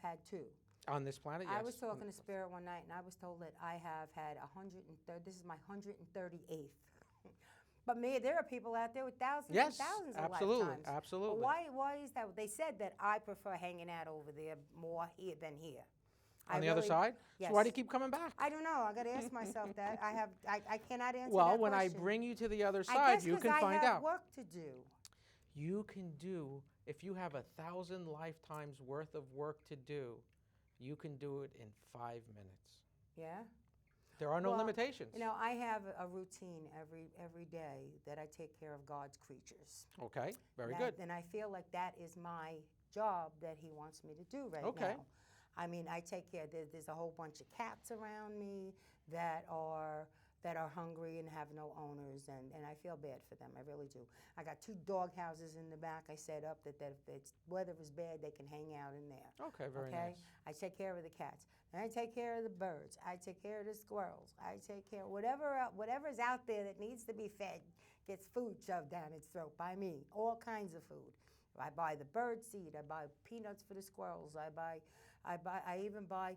had two. on this planet. Yes. I was talking to Spirit one night, and I was told that I have had 130. This is my 138th. But there are people out there with thousands Yes, and thousands absolutely, of lifetimes. absolutely. But why is that? They said that I prefer hanging out over there more here than here. On the other side? Yes. So why do you keep coming back? I don't know. I got to ask myself that. I cannot answer Well, that when question. I bring you to the other I side, guess you 'cause can find I have out. work to do. You can do, if you have 1,000 lifetimes worth of work to do, you can do it in 5 minutes. Yeah. There are no Well, limitations. You know, I have a routine every day that I take care of God's creatures. Okay, very good. And I feel like that is my job that He wants me to do right Okay. now. I mean, I take care. There's a whole bunch of cats around me that are hungry and have no owners, and I feel bad for them. I really do. I got 2 dog houses in the back. I set up that if it's weather is bad, they can hang out in there. Okay, very Okay, nice. I take care of the cats. And I take care of the birds. I take care of the squirrels. I take care of whatever's out there that needs to be fed gets food shoved down its throat by me. All kinds of food. I buy the bird seed. I buy peanuts for the squirrels. I even buy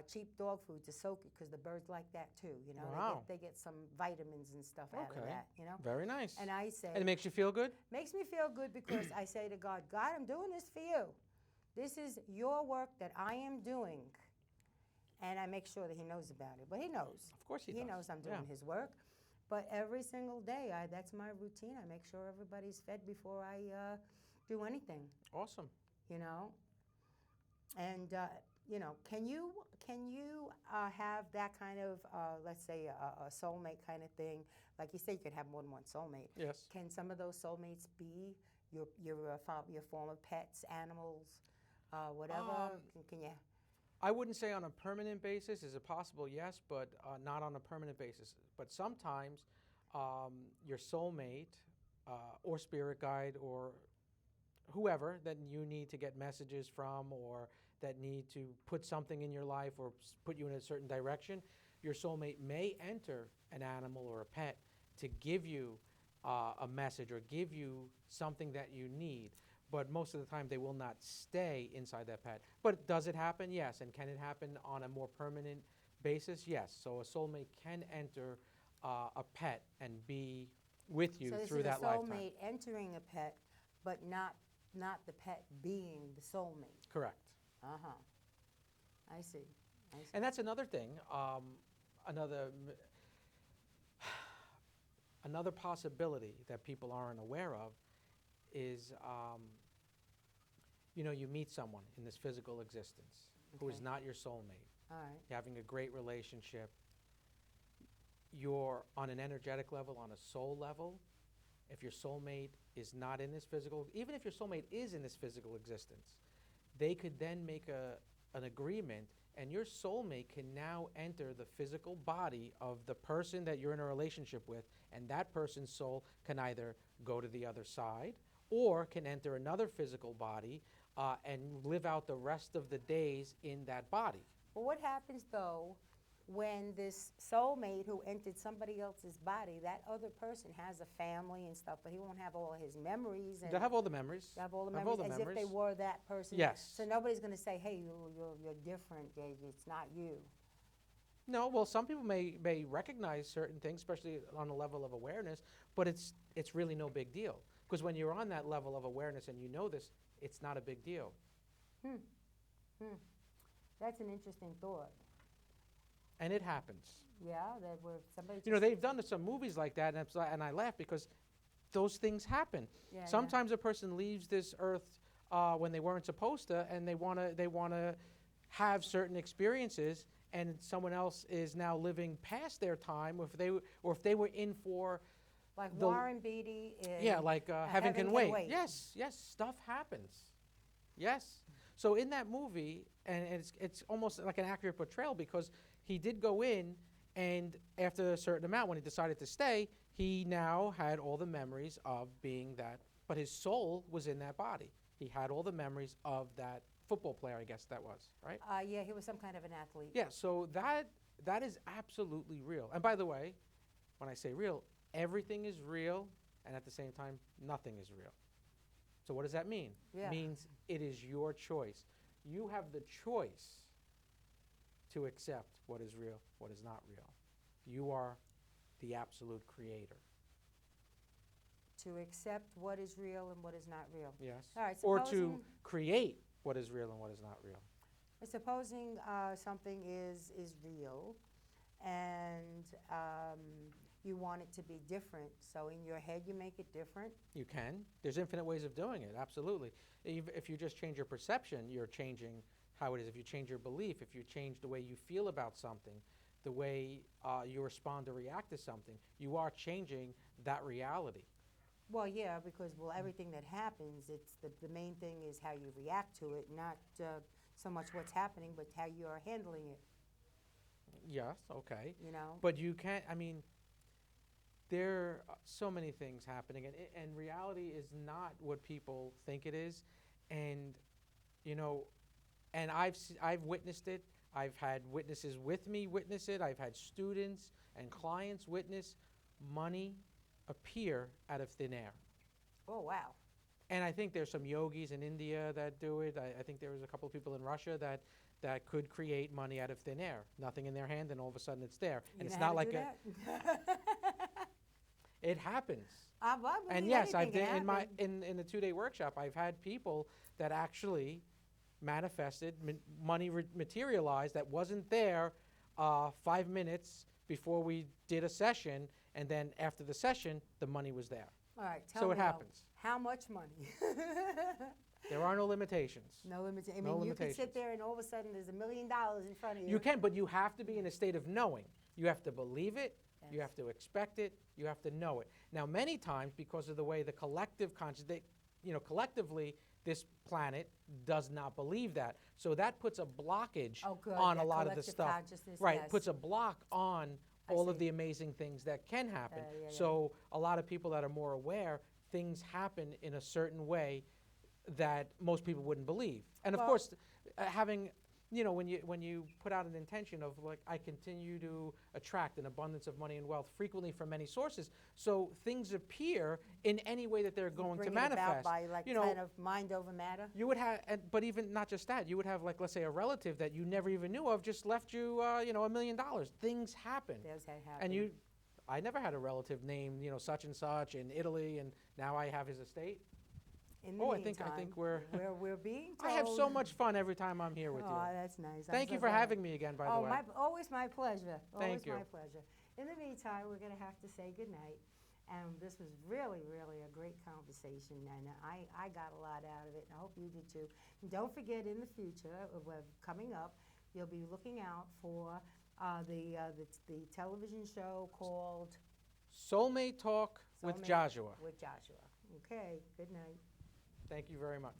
cheap dog food to soak it because the birds like that too. You know, Wow. they get some vitamins and stuff out of Okay. that. You know, Very nice. and I say And it makes you feel good? makes me feel good because I say to God, God, I'm doing this for you. This is your work that I am doing. And I make sure that He knows about it. But He knows. Of course he does. He knows I'm doing Yeah. His work. But every single day, that's my routine. I make sure everybody's fed before I do anything, Awesome. you know. And, you know, can you have that kind of, let's say, a soulmate kind of thing? Like you say, you could have more than one soulmate. Yes. Can some of those soulmates be your former pets, animals, whatever? Can you? I wouldn't say on a permanent basis. Is it possible? Yes, but not on a permanent basis. But sometimes your soulmate or spirit guide or whoever that you need to get messages from, or that need to put something in your life or put you in a certain direction, your soulmate may enter an animal or a pet to give you a message or give you something that you need. But most of the time, they will not stay inside that pet. But does it happen? Yes. And can it happen on a more permanent basis? Yes. So a soulmate can enter a pet and be with you through that lifetime. So this is a soulmate entering a pet, but not the pet being the soulmate. Correct. Uh-huh. I see. And that's another thing. Another possibility that people aren't aware of is, you meet someone in this physical existence who is not your soulmate. All right. You're having a great relationship. You're on an energetic level, on a soul level. If your soulmate is not in this physical, even if your soulmate is in this physical existence, they could then make an agreement, and your soulmate can now enter the physical body of the person that you're in a relationship with, and that person's soul can either go to the other side or can enter another physical body and live out the rest of the days in that body. Well, what happens, though, when this soulmate who entered somebody else's body, that other person has a family and stuff, but he won't have all his memories? They'll have all the memories. They'll have all the memories as if they were that person? Yes. So nobody's going to say, hey, you're different, it's not you. No, well, some people may recognize certain things, especially on a level of awareness, but it's really no big deal. Because when you're on that level of awareness and you know this, it's not a big deal. That's an interesting thought. And it happens. Yeah, that where somebody. They've done some movies like that, and I laugh because those things happen. Yeah, Sometimes a person leaves this earth when they weren't supposed to, and they wanna have certain experiences, and someone else is now living past their time, or if they were in for. Like Warren Beatty in Heaven Can Wait. Yes, stuff happens. Yes. So in that movie, and it's almost like an accurate portrayal, because he did go in, and after a certain amount, when he decided to stay, he now had all the memories of being that, but his soul was in that body. He had all the memories of that football player, I guess that was, right? Yeah, he was some kind of an athlete. Yeah, so that is absolutely real. And by the way, when I say real, everything is real, and at the same time, nothing is real. So what does that mean? Yeah. It means it is your choice. You have the choice to accept what is real, what is not real. You are the absolute creator. To accept what is real and what is not real. Yes. All right. Or to create what is real and what is not real. Supposing something is real, and you want it to be different. So in your head, you make it different. You can. There's infinite ways of doing it, absolutely. If you just change your perception, you're changing how it is. If you change your belief, if you change the way you feel about something, the way you respond or react to something, you are changing that reality. Well, yeah, because everything that happens, it's the main thing is how you react to it, not so much what's happening, but how you are handling it. Yes, okay. But you can't, there are so many things happening, and reality is not what people think it is. And, and I've witnessed it. I've had witnesses with me witness it. I've had students and clients witness money appear out of thin air. Oh, wow. And I think there's some yogis in India that do it. I think there was a couple of people in Russia that could create money out of thin air. Nothing in their hand, and all of a sudden it's there. And it's not like it happens. And yes, I've been in the 2-day workshop. I've had people that actually manifested money materialized that wasn't there 5 minutes before we did a session, and then after the session, the money was there. All right, tell me. So it happens. How much money? There are no limitations. No limitations. No you can sit there and all of a sudden there's $1 million in front of you. You can, but you have to be in a state of knowing. You have to believe it. Yes. You have to expect it. You have to know it. Now, many times, because of the way the collective consciousness, collectively, this planet does not believe that. So that puts a blockage on a lot of the stuff. Right, yes. Puts a block on all of the amazing things that can happen. So a lot of people that are more aware, things happen in a certain way that most people wouldn't believe. And of Well- course, having, when you put out an intention of like, I continue to attract an abundance of money and wealth frequently from many sources, so things appear in any way that they're going to Bring it about manifest. by like kind of mind over matter. You would have, but even not just that, you would have like, let's say a relative that you never even knew of just left you, $1 million. Things happen. There's that happen. And I never had a relative named, such and such in Italy, and now I have his estate. In the I meantime, think we're being told. I have so much fun every time I'm here with you. Oh, that's nice. I'm Thank so you for glad. having me again, by the way. Always my pleasure. Thank you. Always my pleasure. In the meantime, we're going to have to say goodnight. And this was really, really a great conversation, and I got a lot out of it, and I hope you did too. And don't forget, in the future, coming up, you'll be looking out for the television show called Soulmate Talk with Soulmate Geozuwa. With Geozuwa. Okay, good night. Thank you very much.